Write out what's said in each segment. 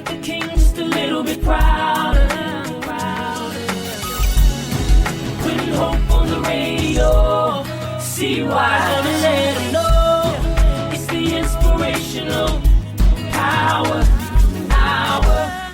like the king, just a little bit prouder. Putting hope on the radio. See why? Gonna let them know it's the inspirational power hour.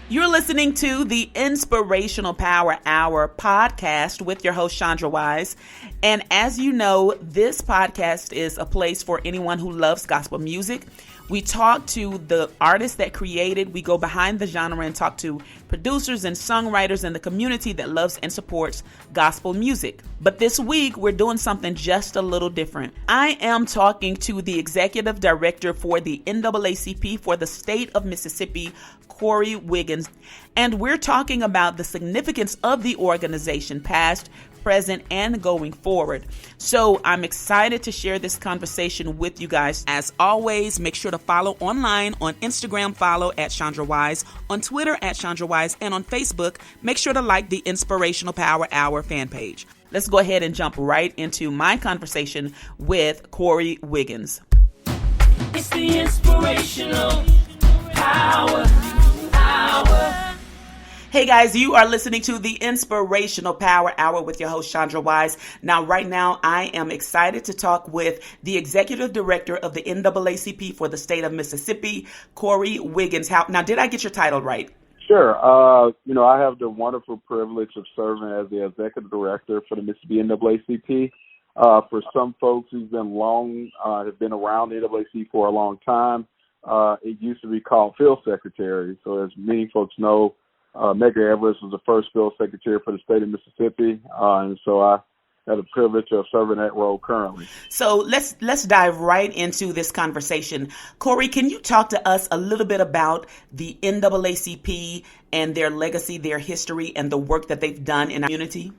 You're listening to the Inspirational Power Hour podcast with your host, Chandra Wise. And as you know, this podcast is a place for anyone who loves gospel music. We talk to the artists that created. We go behind the genre and talk to producers and songwriters in the community that loves and supports gospel music. But this week, we're doing something just a little different. I am talking to the executive director for the NAACP for the State of Mississippi, Cure Wiggins, and we're talking about the significance of the organization, past, present, and going forward. So I'm excited to share this conversation with you guys. As always, make sure to follow online on Instagram, follow at Chandra Wise, on Twitter at Chandra Wise, and on Facebook, make sure to like the Inspirational Power Hour fan page. Let's go ahead and jump right into my conversation with Cure Wiggins. It's the Inspirational Power Hour. Hey guys, you are listening to the Inspirational Power Hour with your host, Chandra Wise. Now, right now, I am excited to talk with the Executive Director of the NAACP for the State of Mississippi, Cure Wiggins. Now, did I get your title right? Sure. I have the wonderful privilege of serving as the Executive Director for the Mississippi NAACP. For some folks who've been have been around the NAACP for a long time, it used to be called Field Secretary. So as many folks know, Medgar Evers was the first field secretary for the state of Mississippi, and so I have the privilege of serving that role currently. So let's dive right into this conversation. Cure, can you talk to us a little bit about the NAACP and their legacy, their history, and the work that they've done in our community?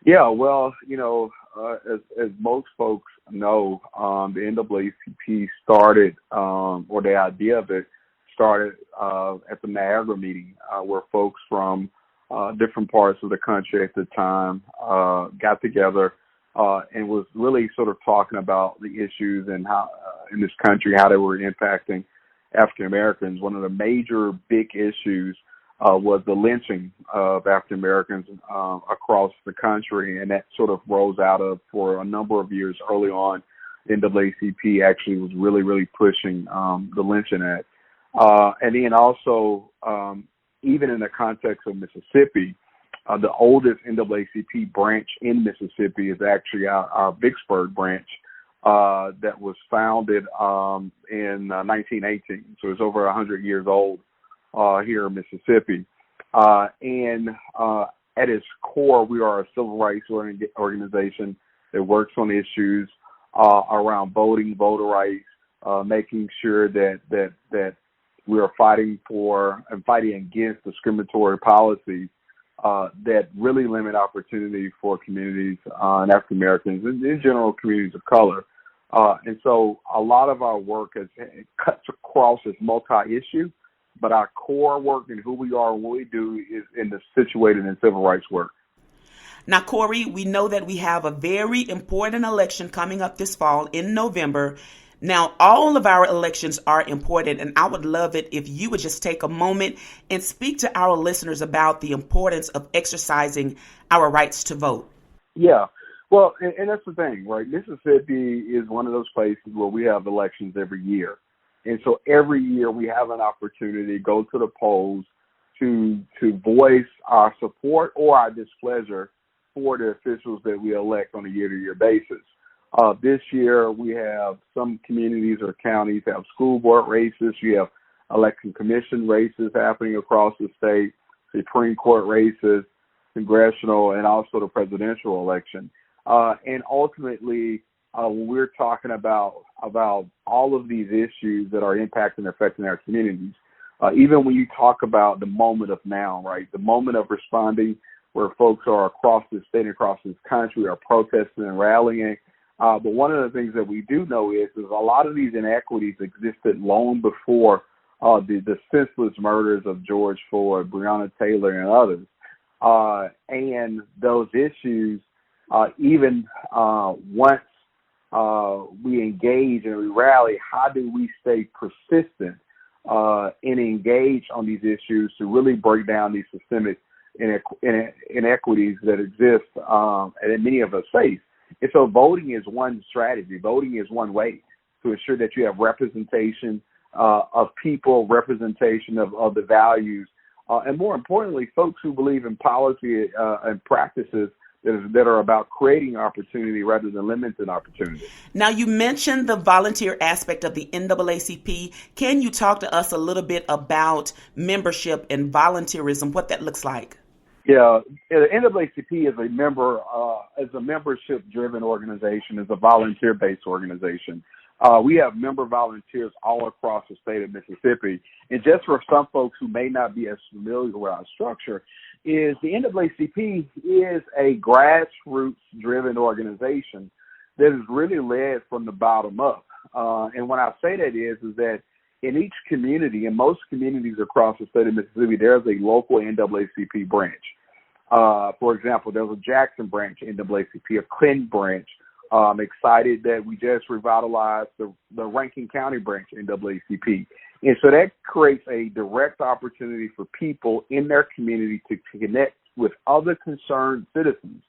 Yeah, well, as most folks know, the NAACP started, or the idea of it started at the Niagara meeting, where folks from different parts of the country at the time got together and was really sort of talking about the issues and how in this country, how they were impacting African Americans. One of the major big issues was the lynching of African Americans across the country, and that sort of rose out of, for a number of years early on, NAACP actually was really, really pushing the Lynching Act. And then also, even in the context of Mississippi, the oldest NAACP branch in Mississippi is actually our Vicksburg branch that was founded in 1918. So it's over 100 years old here in Mississippi. And at its core, we are a civil rights organization that works on issues around voting, voter rights, making sure that we are fighting for and fighting against discriminatory policies that really limit opportunity for communities and African Americans and in general communities of color. And so a lot of our work cuts across as multi-issue, but our core work and who we are and what we do is situated in civil rights work. Now, Cure, we know that we have a very important election coming up this fall in November. Now, all of our elections are important, and I would love it if you would just take a moment and speak to our listeners about the importance of exercising our rights to vote. Yeah, well, and that's the thing, right? Mississippi is one of those places where we have elections every year. And so every year we have an opportunity to go to the polls to voice our support or our displeasure for the officials that we elect on a year-to-year basis. This year, we have some communities or counties have school board races. You have election commission races happening across the state, Supreme Court races, congressional, and also the presidential election. And ultimately, when we're talking about all of these issues that are impacting and affecting our communities, even when you talk about the moment of now, right, the moment of responding where folks are across the state and across this country are protesting and rallying. But one of the things that we do know is a lot of these inequities existed long before the senseless murders of George Floyd, Breonna Taylor, and others. And those issues, even once we engage and we rally, how do we stay persistent and engage on these issues to really break down these systemic inequities that exist and that many of us face. And so voting is one strategy. Voting is one way to ensure that you have representation of people, representation of the values, and more importantly, folks who believe in policy and practices that are about creating opportunity rather than limiting opportunity. Now, you mentioned the volunteer aspect of the NAACP. Can you talk to us a little bit about membership and volunteerism, what that looks like? Yeah, the NAACP is a membership-driven organization, is a volunteer-based organization. We have member volunteers all across the state of Mississippi. And just for some folks who may not be as familiar with our structure, is the NAACP is a grassroots-driven organization that is really led from the bottom up. And when I say that is that in each community, in most communities across the state of Mississippi, there's a local NAACP branch. For example, there's a Jackson branch NAACP, a Clinton branch. I'm excited that we just revitalized the Rankin County branch NAACP. And so that creates a direct opportunity for people in their community to connect with other concerned citizens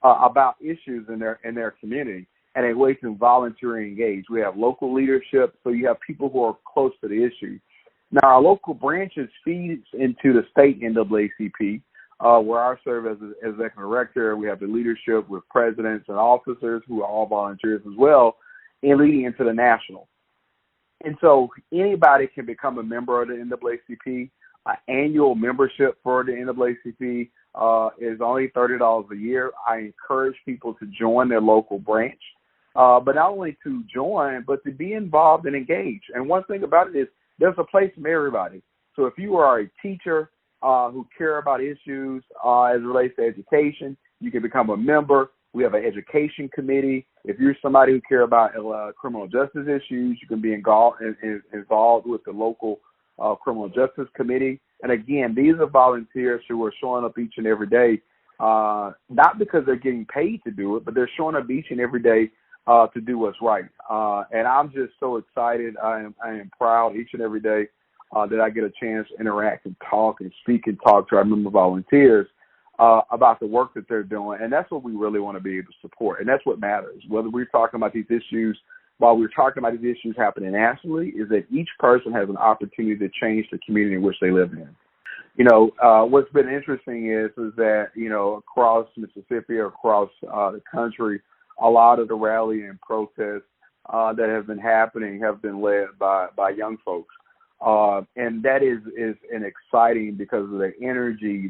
about issues in their community, and a way to voluntarily engage. We have local leadership, so you have people who are close to the issue. Now, our local branches feeds into the state NAACP, where I serve as executive director. We have the leadership with presidents and officers who are all volunteers as well, and leading into the national. And so anybody can become a member of the NAACP. Annual membership for the NAACP is only $30 a year. I encourage people to join their local branch, but not only to join, but to be involved and engage. And one thing about it is there's a place for everybody. So if you are a teacher who care about issues as it relates to education, you can become a member. We have an education committee. If you're somebody who care about criminal justice issues, you can be involved with the local criminal justice committee. And again, these are volunteers who are showing up each and every day, not because they're getting paid to do it, but they're showing up each and every day to do what's right. And I'm just so excited. I am proud each and every day that I get a chance to interact and talk and speak and talk to our member volunteers about the work that they're doing. And that's what we really want to be able to support. And that's what matters. Whether we're talking about these issues, while we're talking about these issues happening nationally, is that each person has an opportunity to change the community in which they live in. You know, what's been interesting is that, you know, across Mississippi or across the country, a lot of the rally and protests that have been happening have been led by young folks. And that is an exciting because of the energy,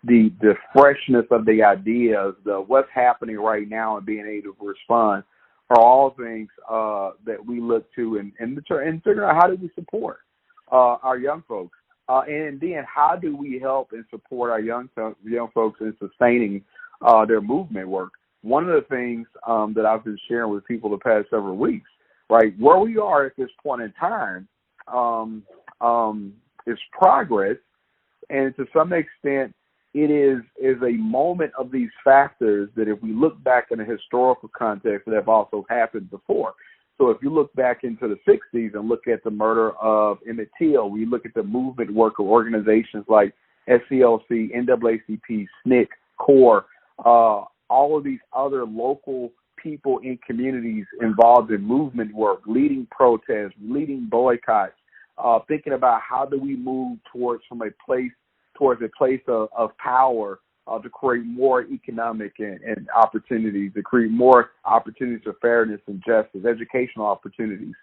the freshness of the ideas, what's happening right now and being able to respond are all things that we look to and figure out how do we support our young folks. And then how do we help and support our young folks in sustaining their movement work? One of the things that I've been sharing with people the past several weeks, right, where we are at this point in time is progress, and to some extent it is a moment of these factors that if we look back in a historical context that have also happened before. So if you look back into the 60s and look at the murder of Emmett Till, we look at the movement work of organizations like SCLC, NAACP, SNCC, CORE, all of these other local people in communities involved in movement work, leading protests, leading boycotts, thinking about how do we move towards a place of power to create more economic and opportunities, to create more opportunities for fairness and justice, educational opportunities.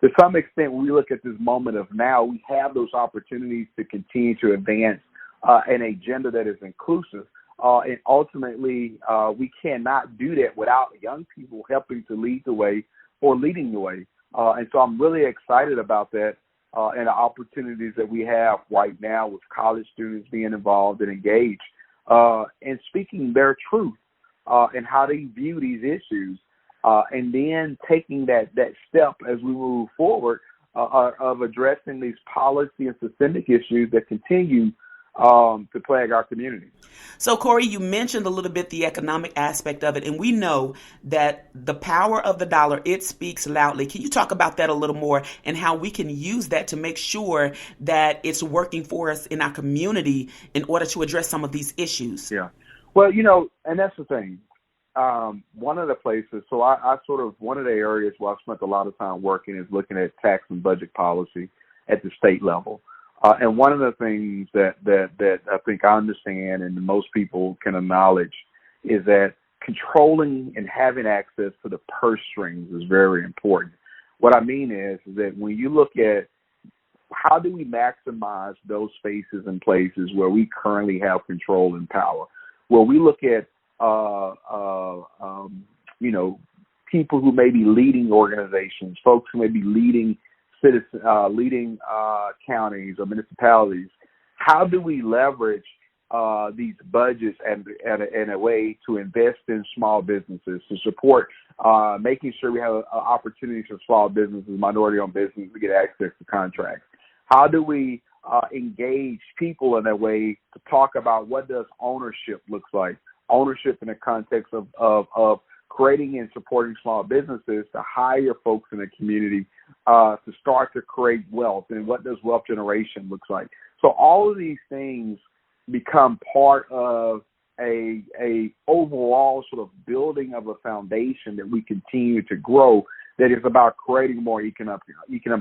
To some extent, when we look at this moment of now, we have those opportunities to continue to advance an agenda that is inclusive. And ultimately, we cannot do that without young people helping to lead the way or leading the way. And so I'm really excited about that and the opportunities that we have right now with college students being involved and engaged and speaking their truth and how they view these issues, and then taking that step as we move forward of addressing these policy and systemic issues that continue to plague our community. So, Corey, you mentioned a little bit the economic aspect of it, and we know that the power of the dollar, it speaks loudly. Can you talk about that a little more and how we can use that to make sure that it's working for us in our community in order to address some of these issues? Yeah. Well, and that's the thing. One of the places, so I sort of, one of the areas where I've spent a lot of time working is looking at tax and budget policy at the state level. And one of the things that I think I understand and most people can acknowledge is that controlling and having access to the purse strings is very important. What I mean is that when you look at how do we maximize those spaces and places where we currently have control and power, where we look at people who may be leading organizations, folks who may be leading counties or municipalities, how do we leverage these budgets and a way to invest in small businesses, to support making sure we have opportunities for small businesses, minority-owned businesses to get access to contracts? How do we engage people in a way to talk about what does ownership looks like? Ownership in the context of creating and supporting small businesses, to hire folks in the community, to start to create wealth, and what does wealth generation looks like. So all of these things become part of a overall sort of building of a foundation that we continue to grow, that is about creating more economic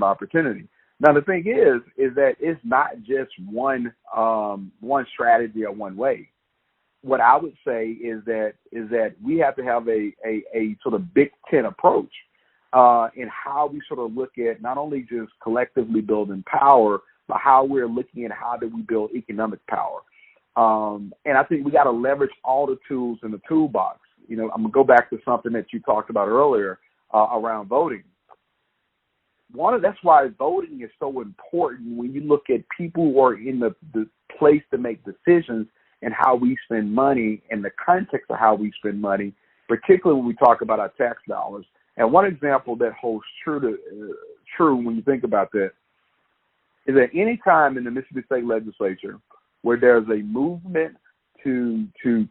opportunity. Now the thing is that it's not just one strategy or one way. What I would say is that we have to have a sort of Big Ten approach in how we sort of look at not only just collectively building power, but how we're looking at how do we build economic power. And I think we got to leverage all the tools in the toolbox. I'm going to go back to something that you talked about earlier around voting. That's why voting is so important when you look at people who are in the place to make decisions and how we spend money in the context of how we spend money, particularly when we talk about our tax dollars. And one example that holds true when you think about that is that any time in the Mississippi State Legislature where there's a movement to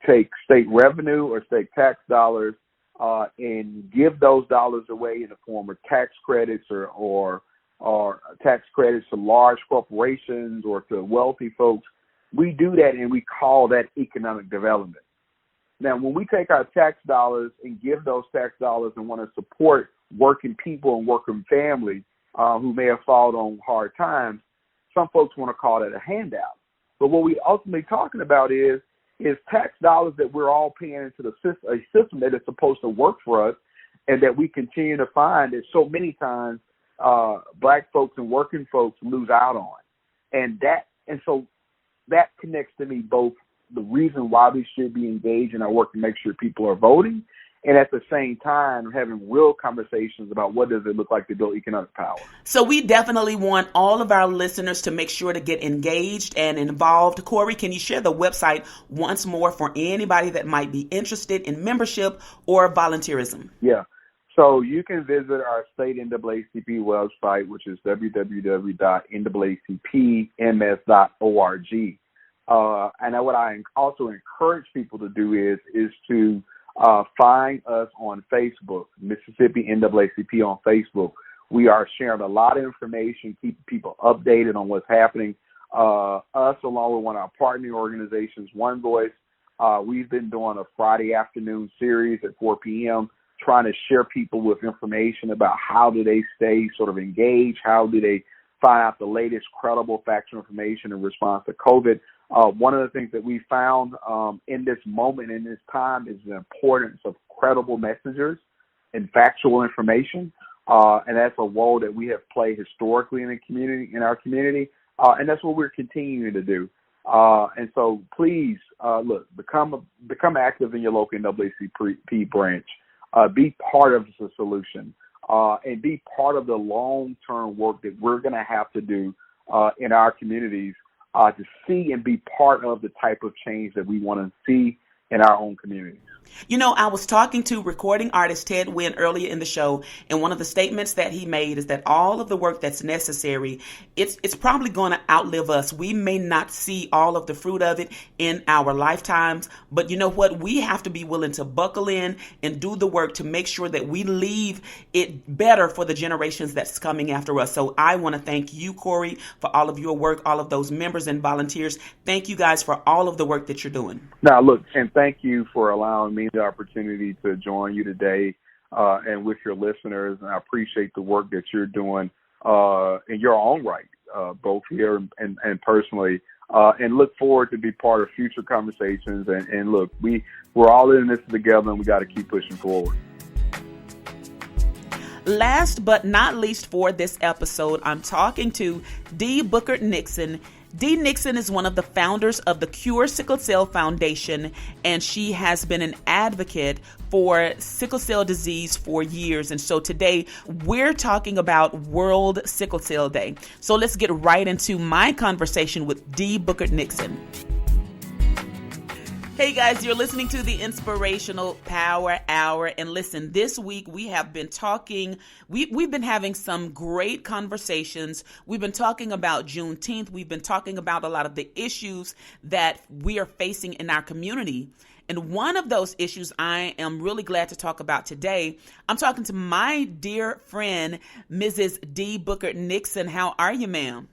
take state revenue or state tax dollars and give those dollars away in the form of tax credits or tax credits to large corporations or to wealthy folks, we do that and we call that economic development. Now, when we take our tax dollars and give those tax dollars and want to support working people and working families who may have fallen on hard times, some folks want to call that a handout. But what we ultimately talking about is tax dollars that we're all paying into a system that is supposed to work for us, and that we continue to find that so many times Black folks and working folks lose out on. And so that connects to me both the reason why we should be engaged in our work to make sure people are voting, and at the same time having real conversations about what does it look like to build economic power. So we definitely want all of our listeners to make sure to get engaged and involved. Corey, can you share the website once more for anybody that might be interested in membership or volunteerism? Yeah. So you can visit our state NAACP website, which is www.naacpms.org. And what I also encourage people to do is to find us on Facebook, Mississippi NAACP on Facebook. We are sharing a lot of information, keeping people updated on what's happening. Us, along with one of our partner organizations, One Voice, we've been doing a Friday afternoon series at 4 p.m., trying to share people with information about how do they stay sort of engaged, how do they find out the latest credible factual information in response to COVID. One of the things that we found in this moment, in this time, is the importance of credible messengers and factual information. And that's a role that we have played historically in our community. And that's what we're continuing to do. And so please, become active in your local NAACP branch. Be part of the solution, and be part of the long-term work that we're going to have to do in our communities to see and be part of the type of change that we want to see in our own communities. You know, I was talking to recording artist Ted Wynn earlier in the show, and one of the statements that he made is that all of the work that's necessary, it's probably going to outlive us. We may not see all of the fruit of it in our lifetimes, but you know what? We have to be willing to buckle in and do the work to make sure that we leave it better for the generations that's coming after us. So I want to thank you, Corey, for all of your work, all of those members and volunteers. Thank you guys for all of the work that you're doing. Now, look, and thank you for allowing me the opportunity to join you today and with your listeners. And I appreciate the work that you're doing in your own right, both here and personally, and look forward to be part of future conversations. And look, we're all in this together, and we got to keep pushing forward. Last but not least for this episode, I'm talking to Dee Bookert-Nixon. Dee Nixon is one of the founders of the Cure Sickle Cell Foundation, and she has been an advocate for sickle cell disease for years. And so today we're talking about World Sickle Cell Day. So let's get right into my conversation with Dee Bookert-Nixon. Hey guys, you're listening to the Inspirational Power Hour. And listen, this week we have been talking, we've been having some great conversations. We've been talking about Juneteenth. We've been talking about a lot of the issues that we are facing in our community. And one of those issues I am really glad to talk about today. I'm talking to my dear friend, Mrs. Dee Bookert-Nixon. How are you, ma'am?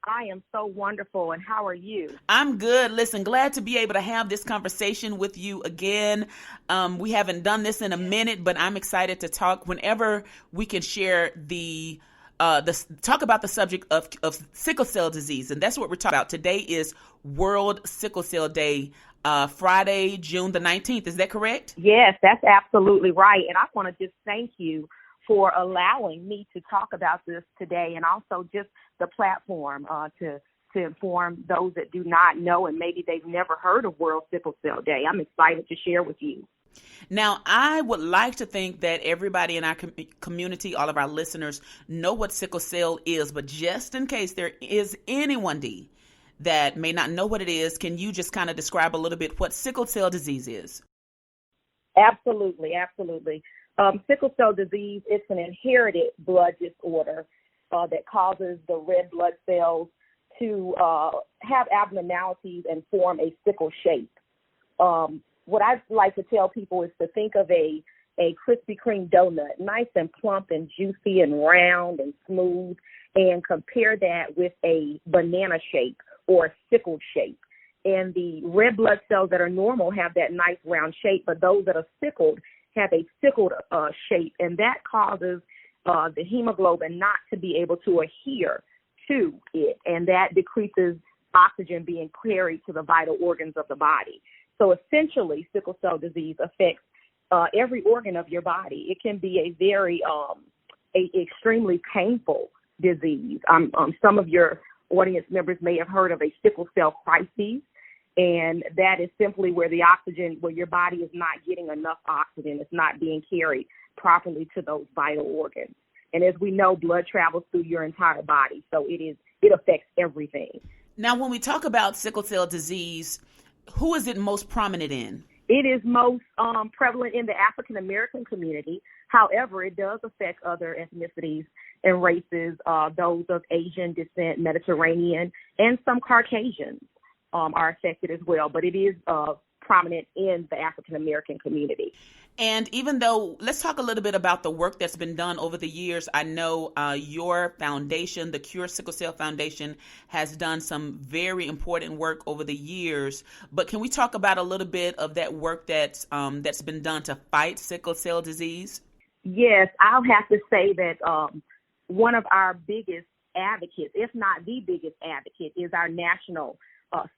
I am so wonderful, and how are you? I'm good. Listen, glad to be able to have this conversation with you again. We haven't done this in a minute, but I'm excited to talk whenever we can share talk about the subject of sickle cell disease, and that's what we're talking about. Today is World Sickle Cell Day, Friday, June the 19th. Is that correct? Yes, that's absolutely right, and I want to just thank you for allowing me to talk about this today, and also just the platform to inform those that do not know and maybe they've never heard of World Sickle Cell Day. I'm excited to share with you. Now, I would like to think that everybody in our community, all of our listeners, know what sickle cell is, but just in case there is anyone, Dee, that may not know what it is, can you just kind of describe a little bit what sickle cell disease is? Absolutely. Sickle cell disease, it's an inherited blood disorder that causes the red blood cells to have abnormalities and form a sickle shape. What I like to tell people is to think of a Krispy Kreme donut, nice and plump and juicy and round and smooth, and compare that with a banana shape or a sickled shape. And the red blood cells that are normal have that nice round shape, but those that are sickled have a sickled shape, and that causes the hemoglobin not to be able to adhere to it, and that decreases oxygen being carried to the vital organs of the body. So essentially, sickle cell disease affects every organ of your body. It can be a very extremely painful disease. Some of your audience members may have heard of a sickle cell crisis, and that is simply where your body is not getting enough oxygen. It's not being carried properly to those vital organs. And as we know, blood travels through your entire body, so it affects everything. Now, when we talk about sickle cell disease, who is it most prominent in? It is most prevalent in the African American community. However, it does affect other ethnicities and races, those of Asian descent, Mediterranean, and some Caucasians are affected as well. But it is prominent in the African American community. And even though, let's talk a little bit about the work that's been done over the years. I know your foundation, the Cure Sickle Cell Foundation, has done some very important work over the years. But can we talk about a little bit of that work that's been done to fight sickle cell disease? Yes, I'll have to say that one of our biggest advocates, if not the biggest advocate, is our National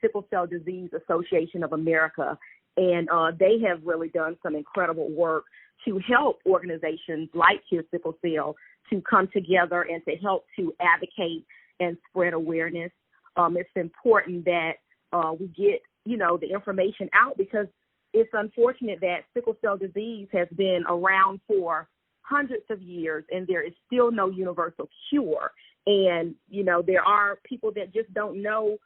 Sickle Cell Disease Association of America. And they have really done some incredible work to help organizations like Cure Sickle Cell to come together and to help to advocate and spread awareness. It's important that we get, the information out, because it's unfortunate that sickle cell disease has been around for hundreds of years and there is still no universal cure. And, there are people that just don't know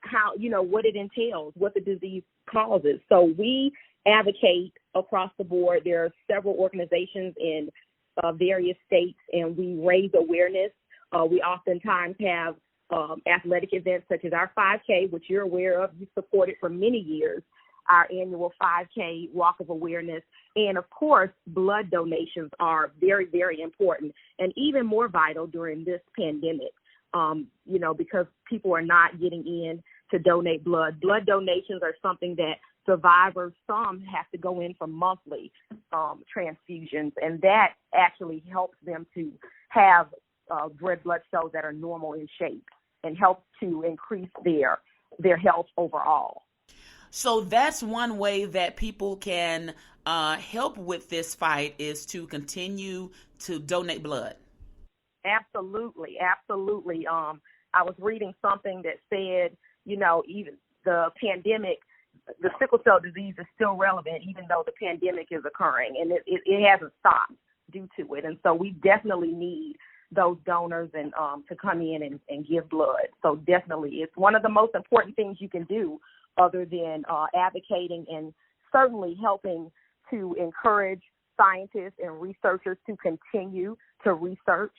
how, what it entails, what the disease causes. So we advocate across the board. There are several organizations in various states, and we raise awareness. We oftentimes have athletic events such as our 5K, which you're aware of. You supported for many years, our annual 5K Walk of Awareness. And, of course, blood donations are very, very important and even more vital during this pandemic, because people are not getting in to donate blood. Blood donations are something that survivors, some have to go in for monthly transfusions, and that actually helps them to have red blood cells that are normal in shape and helps to increase their health overall. So that's one way that people can help with this fight, is to continue to donate blood. Absolutely. I was reading something that said, even the pandemic, the sickle cell disease is still relevant, even though the pandemic is occurring, and it hasn't stopped due to it. And so we definitely need those donors and to come in and give blood. So definitely, it's one of the most important things you can do, other than advocating and certainly helping to encourage scientists and researchers to continue to research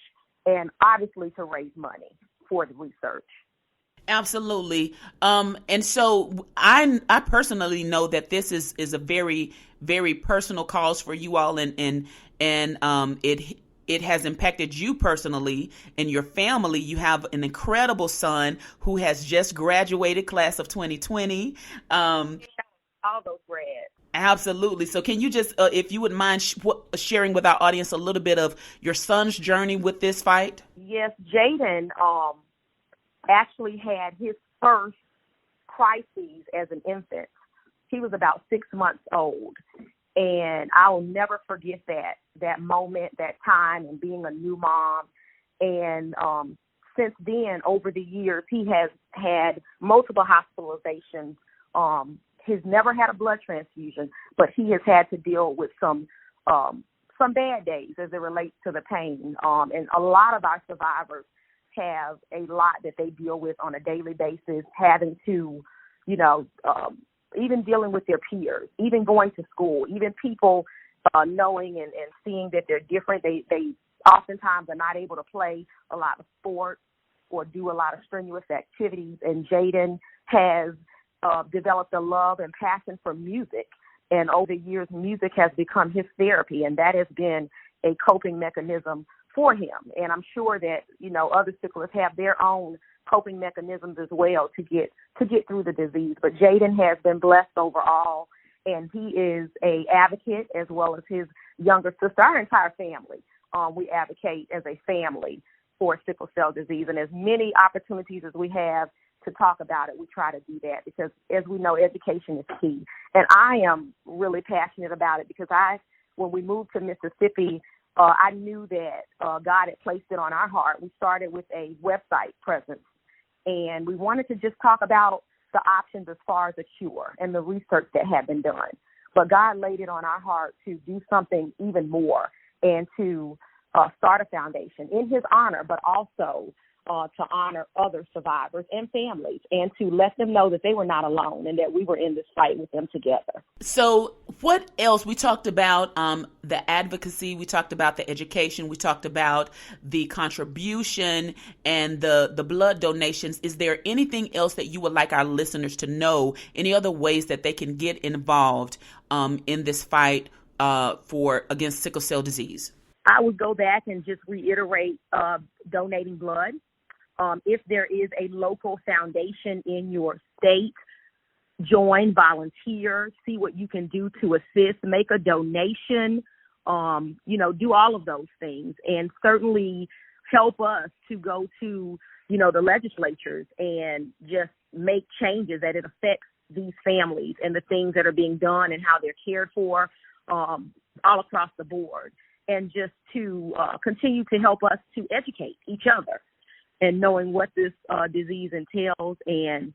and obviously to raise money for the research. Absolutely. And so I personally know that this is a very, very personal cause for you all, and it has impacted you personally and your family. You have an incredible son who has just graduated, class of 2020. All those grads. Absolutely. So can you just, if you would mind sharing with our audience a little bit of your son's journey with this fight? Yes, Jaden actually had his first crises as an infant. He was about 6 months old. And I will never forget that moment, that time, and being a new mom. And since then, over the years, he has had multiple hospitalizations. He's never had a blood transfusion, but he has had to deal with some bad days as it relates to the pain. And a lot of our survivors have a lot that they deal with on a daily basis, having to, even dealing with their peers, even going to school, even people knowing and seeing that they're different. They oftentimes are not able to play a lot of sports or do a lot of strenuous activities. And Jaden has developed a love and passion for music. And over the years, music has become his therapy, and that has been a coping mechanism for him. And I'm sure that, other sicklers have their own coping mechanisms as well to get through the disease. But Jaden has been blessed overall, and he is a advocate as well as his younger sister. Our entire family, we advocate as a family for sickle cell disease, and as many opportunities as we have to talk about it, we try to do that, because as we know, education is key. And I am really passionate about it because when we moved to Mississippi, I knew that God had placed it on our heart. We started with a website presence, and we wanted to just talk about the options as far as a cure and the research that had been done. But God laid it on our heart to do something even more and to start a foundation in his honor, but also to honor other survivors and families, and to let them know that they were not alone and that we were in this fight with them together. So what else? We talked about the advocacy, we talked about the education, we talked about the contribution and the blood donations. Is there anything else that you would like our listeners to know? Any other ways that they can get involved in this fight against sickle cell disease? I would go back and just reiterate donating blood. If there is a local foundation in your state, join, volunteer, see what you can do to assist, make a donation, do all of those things, and certainly help us to go to, the legislatures and just make changes that it affects these families and the things that are being done and how they're cared for all across the board. And just to continue to help us to educate each other and knowing what this disease entails, and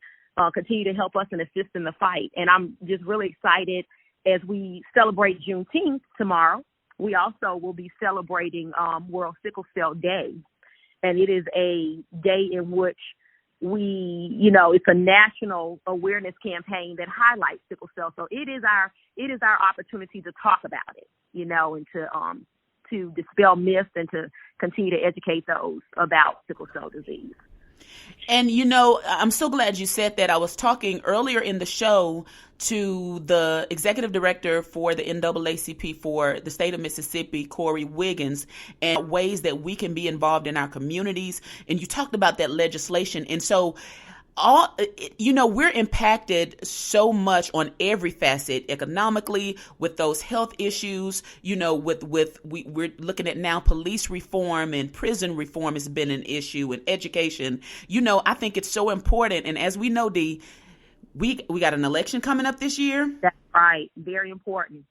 continue to help us and assist in the fight. And I'm just really excited as we celebrate Juneteenth tomorrow. We also will be celebrating World Sickle Cell Day. And it is a day in which it's a national awareness campaign that highlights sickle cell. So it is our opportunity to talk about it, and to dispel myths and to continue to educate those about sickle cell disease. And, I'm so glad you said that. I was talking earlier in the show to the executive director for the NAACP for the state of Mississippi, Corey Wiggins, and ways that we can be involved in our communities. And you talked about that legislation. And so we're impacted so much on every facet, economically, with those health issues, we're looking at now police reform and prison reform has been an issue, and education. I think it's so important. And as we know, Dee, we got an election coming up this year. That's right. Very important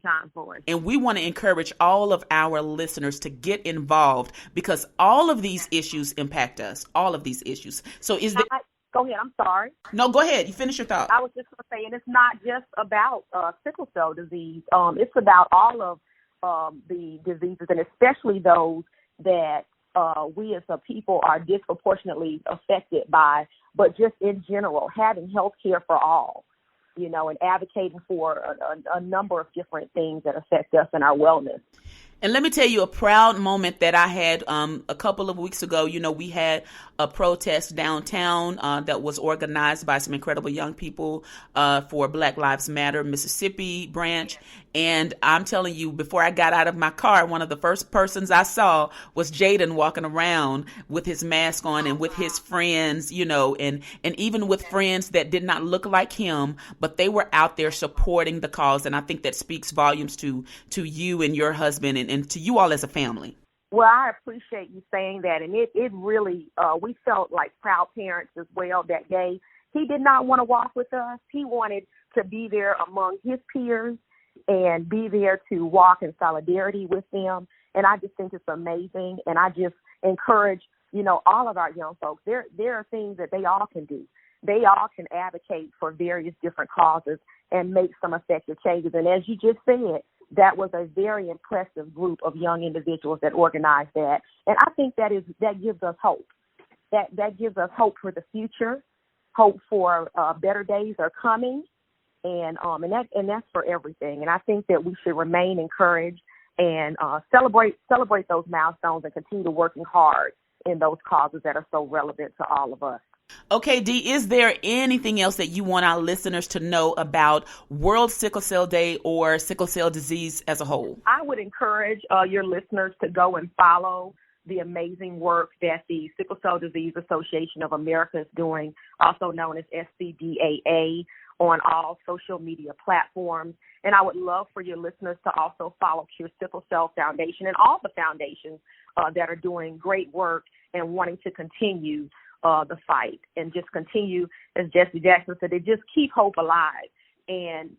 time for us. And we want to encourage all of our listeners to get involved because all of these issues impact us, all of these issues. So Go ahead. I'm sorry. No, go ahead. You finish your thought. I was just going to say, and it's not just about sickle cell disease. It's about all of the diseases, and especially those that we as a people are disproportionately affected by, but just in general, having health care for all, and advocating for a number of different things that affect us and our wellness. And let me tell you a proud moment that I had a couple of weeks ago. We had a protest downtown that was organized by some incredible young people for Black Lives Matter Mississippi branch. And I'm telling you, before I got out of my car, one of the first persons I saw was Jadens walking around with his mask on and with his friends, and even with friends that did not look like him, but they were out there supporting the cause. And I think that speaks volumes to you and your husband and to you all as a family. Well, I appreciate you saying that. And it really, we felt like proud parents as well that day. He did not want to walk with us. He wanted to be there among his peers and be there to walk in solidarity with them. And I just think it's amazing. And I just encourage, all of our young folks, there are things that they all can do. They all can advocate for various different causes and make some effective changes. And as you just said, that was a very impressive group of young individuals that organized that. And I think that gives us hope. That gives us hope for the future, hope for better days are coming. And that's for everything. And I think that we should remain encouraged and celebrate those milestones and continue working hard in those causes that are so relevant to all of us. Okay, Dee, is there anything else that you want our listeners to know about World Sickle Cell Day or sickle cell disease as a whole? I would encourage your listeners to go and follow the amazing work that the Sickle Cell Disease Association of America is doing, also known as SCDAA, on all social media platforms. And I would love for your listeners to also follow Cure Sickle Cell Foundation and all the foundations that are doing great work and wanting to continue the fight and just continue, as Jesse Jackson said, to just keep hope alive. And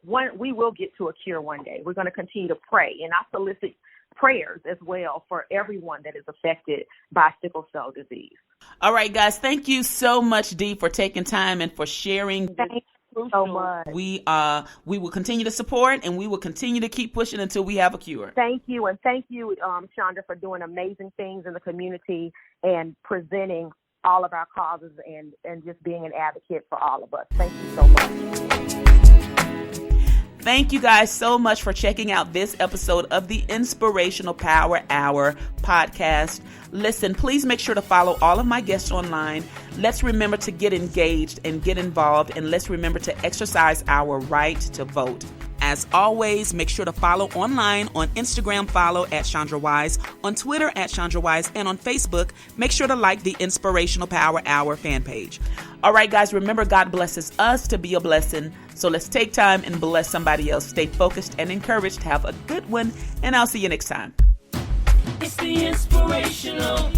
we will get to a cure one day. We're going to continue to pray. And I solicit prayers as well for everyone that is affected by sickle cell disease. All right, guys. Thank you so much, Dee, for taking time and for sharing. Thank you so much. We will continue to support and we will continue to keep pushing until we have a cure. Thank you. And thank you, Chandra, for doing amazing things in the community and presenting all of our causes and just being an advocate for all of us. Thank you so much. Thank you guys so much for checking out this episode of the Inspirational Power Hour podcast. Listen, please make sure to follow all of my guests online. Let's remember to get engaged and get involved, and let's remember to exercise our right to vote. As always, make sure to follow online on Instagram, follow at Chandra Wise, on Twitter at Chandra Wise, and on Facebook, make sure to like the Inspirational Power Hour fan page. All right, guys, remember God blesses us to be a blessing. So let's take time and bless somebody else. Stay focused and encouraged. Have a good one, and I'll see you next time. It's the Inspirational